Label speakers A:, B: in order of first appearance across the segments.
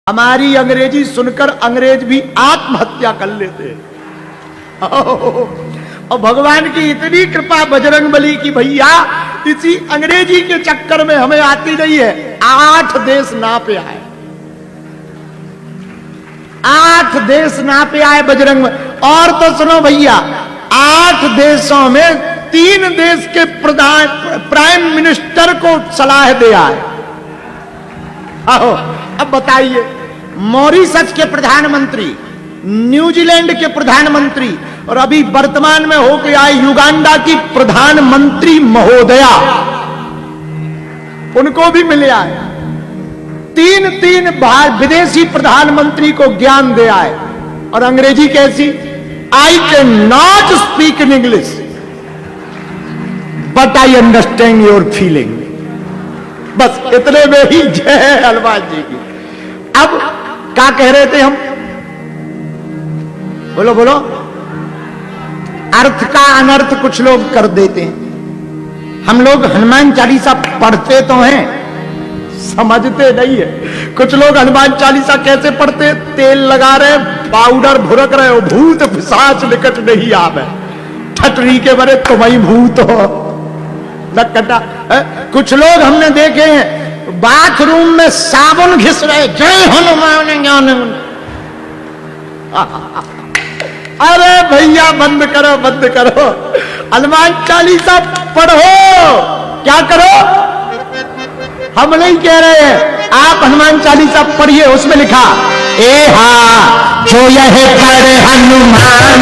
A: हमारी अंग्रेजी सुनकर अंग्रेज भी आत्महत्या कर लेते। और भगवान की इतनी कृपा बजरंगबली की भैया इसी अंग्रेजी के चक्कर में हमें आती नहीं है। 8 देश नापे आए, 8 देश नापे आए बजरंग। और तो सुनो भैया, 8 देशों में 3 देश के प्राइम मिनिस्टर को सलाह दे आए। आओ अब बताइए, मॉरिशस के प्रधानमंत्री, न्यूजीलैंड के प्रधानमंत्री और अभी वर्तमान में होकर आए युगांडा की प्रधानमंत्री महोदया, उनको भी मिले आए। 3 विदेशी प्रधानमंत्री को ज्ञान दे आए। और अंग्रेजी कैसी? I can not speak in English but I understand your feeling. बस इतने में ही जय हनुमान जी की। अब क्या कह रहे थे हम? बोलो बोलो। अर्थ का अनर्थ कुछ लोग कर देते हैं। हम लोग हनुमान चालीसा पढ़ते तो हैं, समझते नहीं है। कुछ लोग हनुमान चालीसा कैसे पढ़ते? तेल लगा रहे, पाउडर भुरक रहे हो, भूत पिशाच निकट नहीं आवे, ठटरी के बरे तुम्हारी भूत हो नकटा। कुछ लोग हमने देखे हैं बाथरूम में साबुन घिस रहे, जय हनुमान ज्ञान। अरे भैया बंद करो, बंद करो। हनुमान चालीसा पढ़ो, क्या करो? हम नहीं कह रहे हैं, आप हनुमान चालीसा पढ़िए। उसमें लिखा ए हा जो यह पढ़े हनुमान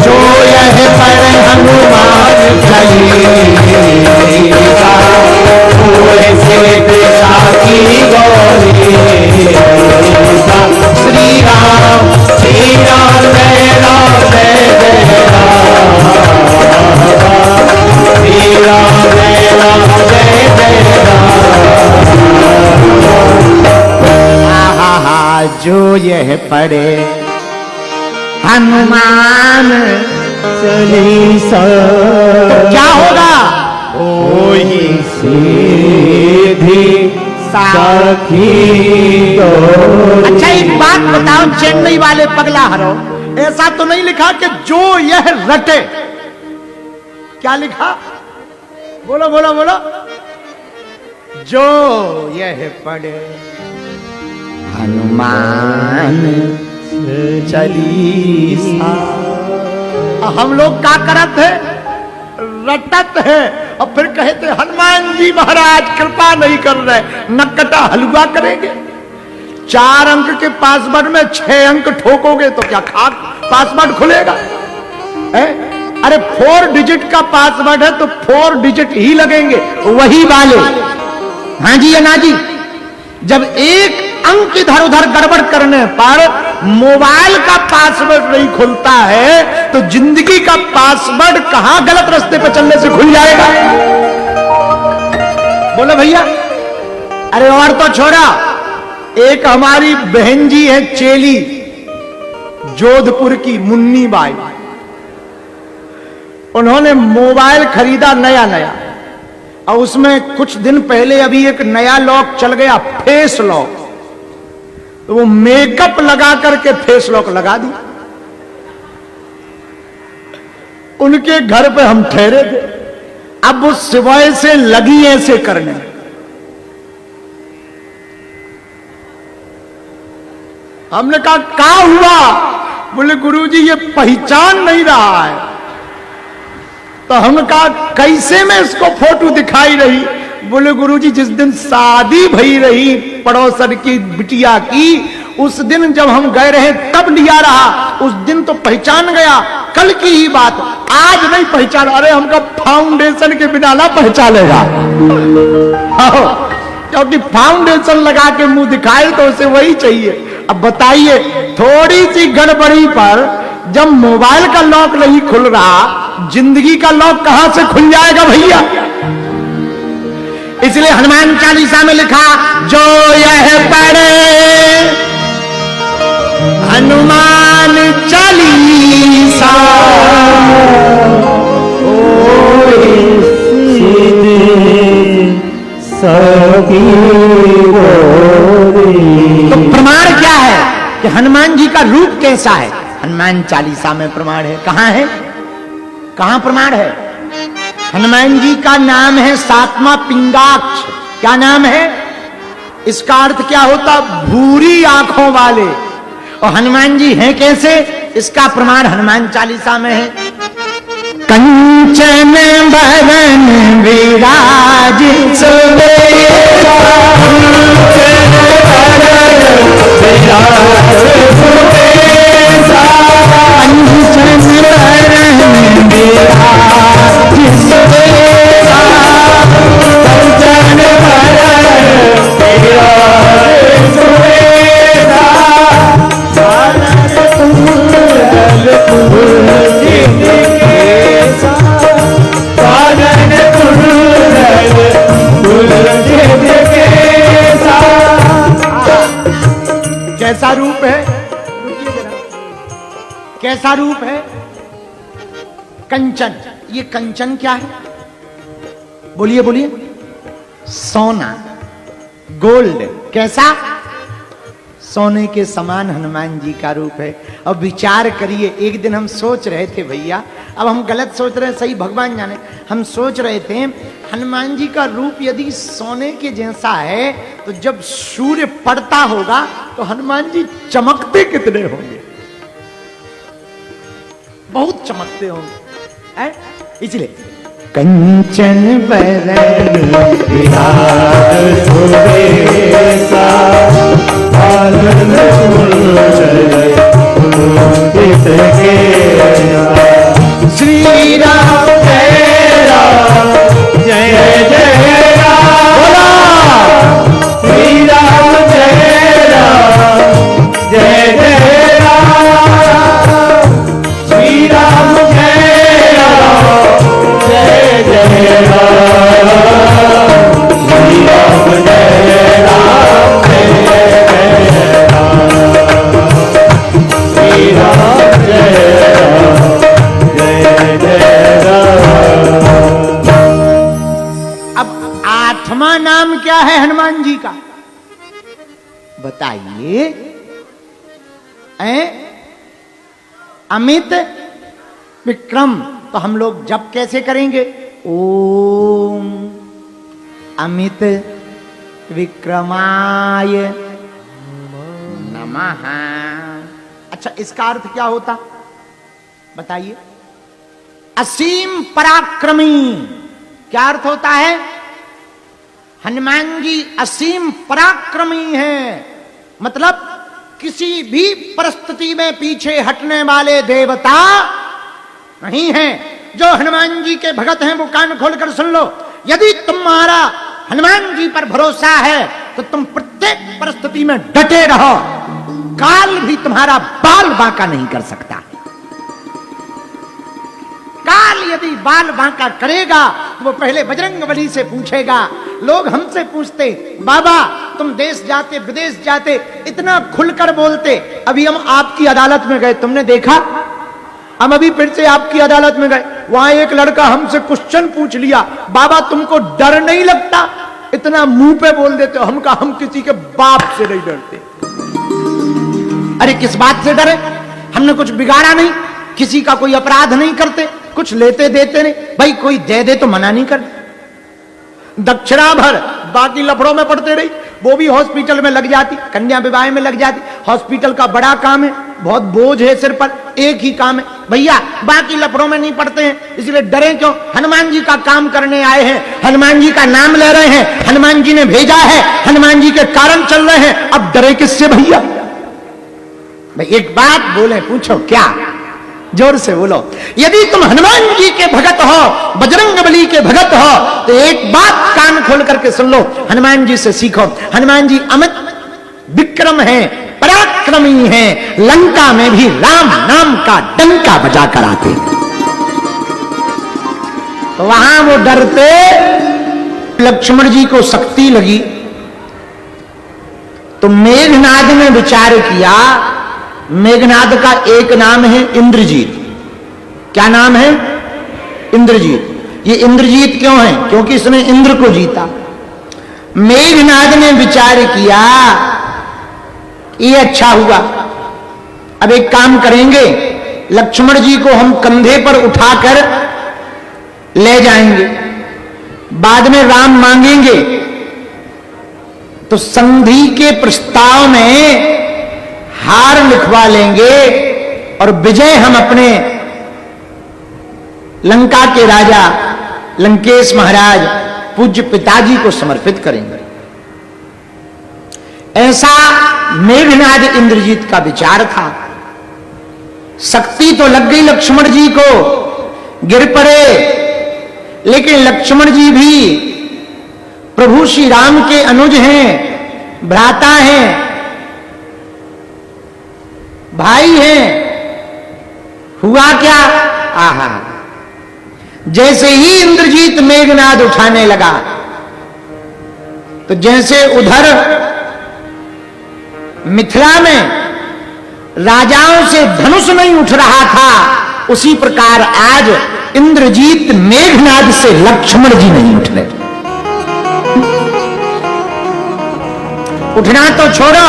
A: जो यह पढ़े हनुमान श्री राम श्री राम जय राम जय जय राम, श्री राम जय राम जय जय राम। जो यह पढ़े हनुमान चालीसा तो क्या होगा? ओही सीधी साखी। अच्छा एक बात बताओ, चेन्नई वाले पगला हरो, ऐसा तो नहीं लिखा कि जो यह रटे? क्या लिखा? बोलो बोलो बोलो। जो यह पढ़े हनुमान चालीसा। हम लोग क्या करत है? रटत है। और फिर कहते हनुमान जी महाराज कृपा नहीं कर रहे, नकटा हलवा करेंगे। 4 अंक के पासवर्ड में 6 अंक ठोकोगे तो क्या खाक पासवर्ड खुलेगा? अरे 4 डिजिट का पासवर्ड है तो 4 डिजिट ही लगेंगे, वही वाले। हाँ जी या ना जी? जब एक अंक इधर उधर गड़बड़ करने पर मोबाइल का पासवर्ड नहीं खुलता है तो जिंदगी का पासवर्ड कहां गलत रास्ते पर चलने से खुल जाएगा? बोलो भैया। अरे और तो छोड़ा, एक हमारी बहन जी है चेली, जोधपुर की मुन्नी बाई। उन्होंने मोबाइल खरीदा नया नया, और उसमें कुछ दिन पहले अभी एक नया लॉक चल गया, फेस लॉक। तो वो मेकअप लगा करके फेस लॉक लगा दी। उनके घर पे हम ठहरे थे। अब वो सिवाय से लगी ऐसे करने। हमने कहा क्या हुआ? बोले गुरुजी ये पहचान नहीं रहा है। तो हमने कहा कैसे में इसको फोटो दिखाई रही? बोले गुरुजी जिस दिन शादी भई रही पड़ोसन की बिटिया की, उस दिन जब हम गए रहे तब लिया रहा। उस दिन तो पहचान गया, कल की ही बात, आज नहीं पहचान। अरे हमका फाउंडेशन के बिना ना पहचानेगा, क्योंकि फाउंडेशन लगा के मुंह दिखाए तो उसे वही चाहिए। अब बताइए, थोड़ी सी गड़बड़ी पर जब मोबाइल का लॉक नहीं खुल रहा, जिंदगी का लॉक कहां से खुल जाएगा भैया? इसलिए हनुमान चालीसा में लिखा जो यह पढ़े हनुमान चालीसा का रूप कैसा है, हनुमान चालीसा में प्रमाण है। कहां है, कहां प्रमाण है? हनुमान जी का नाम है सातवां पिंगाक्ष। क्या नाम है? इसका अर्थ क्या होता? भूरी आंखों वाले। और हनुमान जी हैं कैसे, इसका प्रमाण हनुमान चालीसा में है। कंचन बरन विराज सुबेरा, कंचन बरन विराज सुबेरा, कंचन बरन विराज सुबेरा, कैसा रूप है, कैसा रूप है? कंचन। ये कंचन क्या है? बोलिए बोलिए। सोना, गोल्ड। कैसा? सोने के समान हनुमान जी का रूप है। अब विचार करिए, एक दिन हम सोच रहे थे भैया, अब हम गलत सोच रहे हैं, सही भगवान जाने, हम सोच रहे थे हनुमान जी का रूप यदि सोने के जैसा है तो जब सूर्य पड़ता होगा तो हनुमान जी चमकते कितने होंगे, बहुत चमकते होंगे। इसलिए कंचन बरन विराज सुबेरा, श्री राम जय राम जय जय राम, श्री राम जय राम जय जय राम, श्री राम जय राम जय जय राम, श्री राम जय राम जय जय राम, श्री राम जय राम जय जय राम। अब आठवां नाम क्या है हनुमान जी का, बताइए? अमित विक्रम। तो हम लोग जप कैसे करेंगे? ओम अमित विक्रमाय नमः। अच्छा, इसका अर्थ क्या होता बताइए? असीम पराक्रमी। क्या अर्थ होता है? हनुमान जी असीम पराक्रमी हैं, मतलब किसी भी परिस्थिति में पीछे हटने वाले देवता नहीं हैं। जो हनुमान जी के भगत हैं वो कान खोलकर सुन लो, यदि तुम्हारा हनुमान जी पर भरोसा है तो तुम प्रत्येक परिस्थिति में डटे रहो, काल भी तुम्हारा बाल बांका नहीं कर सकता। काल यदि बाल बांका करेगा तो वो पहले बजरंगबली से पूछेगा। लोग हमसे पूछते, बाबा तुम देश जाते विदेश जाते इतना खुलकर बोलते, अभी हम आपकी अदालत में गए, तुमने देखा? हम अभी फिर से आपकी अदालत में गए, वहां एक लड़का हमसे क्वेश्चन पूछ लिया, बाबा तुमको डर नहीं लगता? इतना मुंह पे बोल देते हो। हम किसी के बाप से नहीं डरते। अरे किस बात से डरे? हमने कुछ बिगाड़ा नहीं, किसी का कोई अपराध नहीं करते, कुछ लेते देते नहीं। भाई कोई दे दे तो मना नहीं कर, दक्षिणा भर, बाकी लफड़ों में पड़ते रही, वो भी हॉस्पिटल में लग जाती, कन्या विवाह में लग जाती। हॉस्पिटल का बड़ा काम है, बहुत बोझ है सिर पर, एक ही काम है भैया, बाकी लफड़ों में नहीं पड़ते हैं। इसलिए डरे क्यों? हनुमान जी का काम करने आए हैं, हनुमान जी का नाम ले रहे हैं, हनुमान जी ने भेजा है, हनुमान जी के कारण चल रहे हैं, अब डरे किससे भैया? भाई एक बात बोले, पूछो क्या? जोर से बोलो। यदि तुम हनुमान जी के भगत हो, बजरंगबली के भगत हो, तो एक बात कान खोल करके सुन लो, हनुमान जी से सीखो। हनुमान जी अमित विक्रम है, पराक्रमी है, लंका में भी राम नाम का डंका बजा कर आते। तो वहां वो डरते। लक्ष्मण जी को शक्ति लगी तो मेघनाद ने विचार किया। मेघनाद का एक नाम है इंद्रजीत। क्या नाम है? इंद्रजीत। ये इंद्रजीत क्यों है? क्योंकि इसने इंद्र को जीता। मेघनाद ने विचार किया ये अच्छा हुआ, अब एक काम करेंगे, लक्ष्मण जी को हम कंधे पर उठाकर ले जाएंगे, बाद में राम मांगेंगे तो संधि के प्रस्ताव में हार लिखवा लेंगे और विजय हम अपने लंका के राजा लंकेश महाराज पूज्य पिताजी को समर्पित करेंगे। ऐसा मेघनाद इंद्रजीत का विचार था। शक्ति तो लग गई लक्ष्मण जी को, गिर पड़े, लेकिन लक्ष्मण जी भी प्रभु श्री राम के अनुज हैं, भ्राता हैं, भाई हैं। हुआ क्या? आहा, जैसे ही इंद्रजीत मेघनाद उठाने लगा तो जैसे उधर मिथिला में राजाओं से धनुष नहीं उठ रहा था, उसी प्रकार आज इंद्रजीत मेघनाद से लक्ष्मण जी नहीं उठ रहे। उठना तो छोड़ो,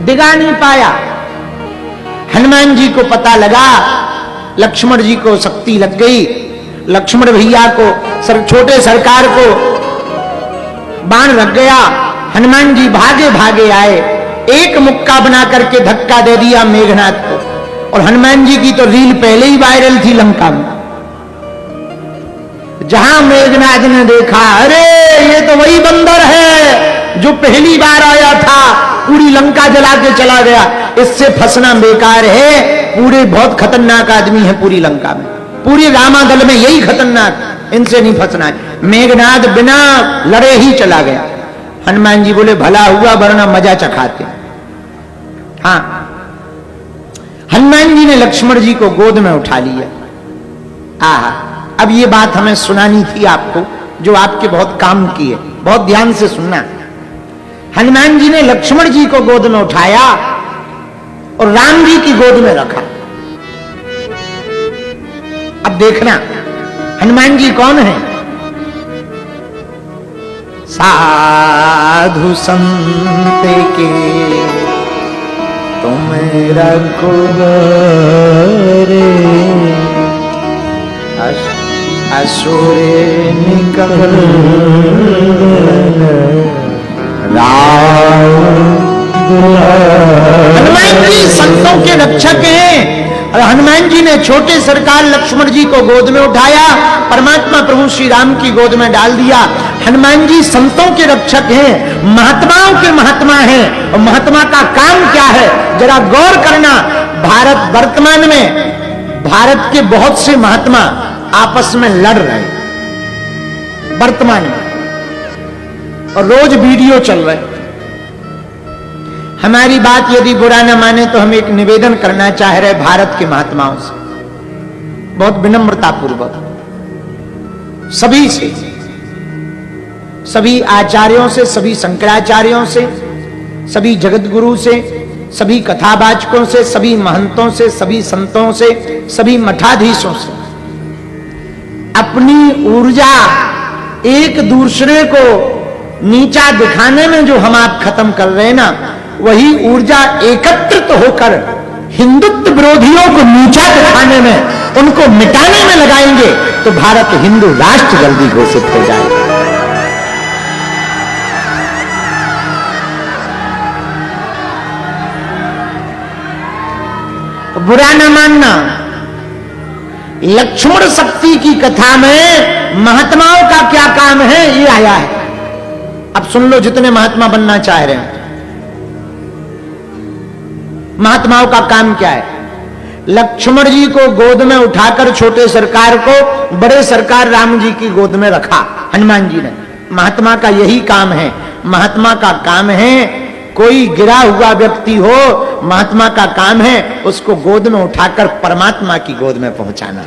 A: डिगा नहीं पाया। हनुमान जी को पता लगा, लक्ष्मण जी को शक्ति लग गई। लक्ष्मण भैया को, छोटे सरकार को बाण लग गया। हनुमान जी भागे भागे आए, एक मुक्का बना करके धक्का दे दिया मेघनाद को। और हनुमान जी की तो रील पहले ही वायरल थी लंका में। जहां मेघनाद ने देखा, अरे ये तो वही बंदर है जो पहली बार आया था, पूरी लंका जला के चला गया, इससे फंसना बेकार है। पूरे बहुत खतरनाक आदमी है पूरी लंका में, पूरी रामादल में यही खतरनाक, इनसे नहीं फंसना है। मेघनाद बिना लड़े ही चला गया। हनुमान जी बोले भला हुआ, वरना मजा चखाते। हाँ, हनुमान जी ने लक्ष्मण जी को गोद में उठा लिया। आहा, अब ये बात हमें सुनानी थी आपको, जो आपके बहुत काम की है, बहुत ध्यान से सुनना। हनुमान जी ने लक्ष्मण जी को गोद में उठाया और राम जी की गोद में रखा। अब देखना हनुमान जी कौन है? साधु संत के तुम रघुबरे, असुर निकल हनुमान जी संतों के रक्षक हैं। और हनुमान जी ने छोटे सरकार लक्ष्मण जी को गोद में उठाया, परमात्मा प्रभु श्री राम की गोद में डाल दिया। हनुमान जी संतों के रक्षक हैं, महात्माओं के महात्मा हैं। और महात्मा का काम क्या है, जरा गौर करना। भारत वर्तमान में, भारत के बहुत से महात्मा आपस में लड़ रहे हैं वर्तमान में, और रोज वीडियो चल रहे। हमारी बात यदि बुरा न माने तो हम एक निवेदन करना चाह रहे भारत के महात्माओं से, बहुत विनम्रता पूर्वक, सभी से, सभी आचार्यों से, सभी शंकराचार्यों से, सभी जगत गुरु से, सभी कथावाचकों से, सभी महंतों से, सभी संतों से, सभी मठाधीशों से, अपनी ऊर्जा एक दूसरे को नीचा दिखाने में जो हम आप खत्म कर रहे हैं ना, वही ऊर्जा एकत्रित होकर हिंदुत्व विरोधियों को नीचा दिखाने में, उनको मिटाने में लगाएंगे तो भारत हिंदू राष्ट्र जल्दी घोषित हो जाएगा। तो बुरा न मानना। लक्ष्मण शक्ति की कथा में महात्माओं का क्या काम है ये आया है। अब सुन लो, जितने महात्मा बनना चाह रहे हैं, महात्माओं का काम क्या है। लक्ष्मण जी को गोद में उठाकर छोटे सरकार को बड़े सरकार राम जी की गोद में रखा हनुमान जी ने। महात्मा का यही काम है। महात्मा का काम है, कोई गिरा हुआ व्यक्ति हो, महात्मा का काम है उसको गोद में उठाकर परमात्मा की गोद में पहुंचाना।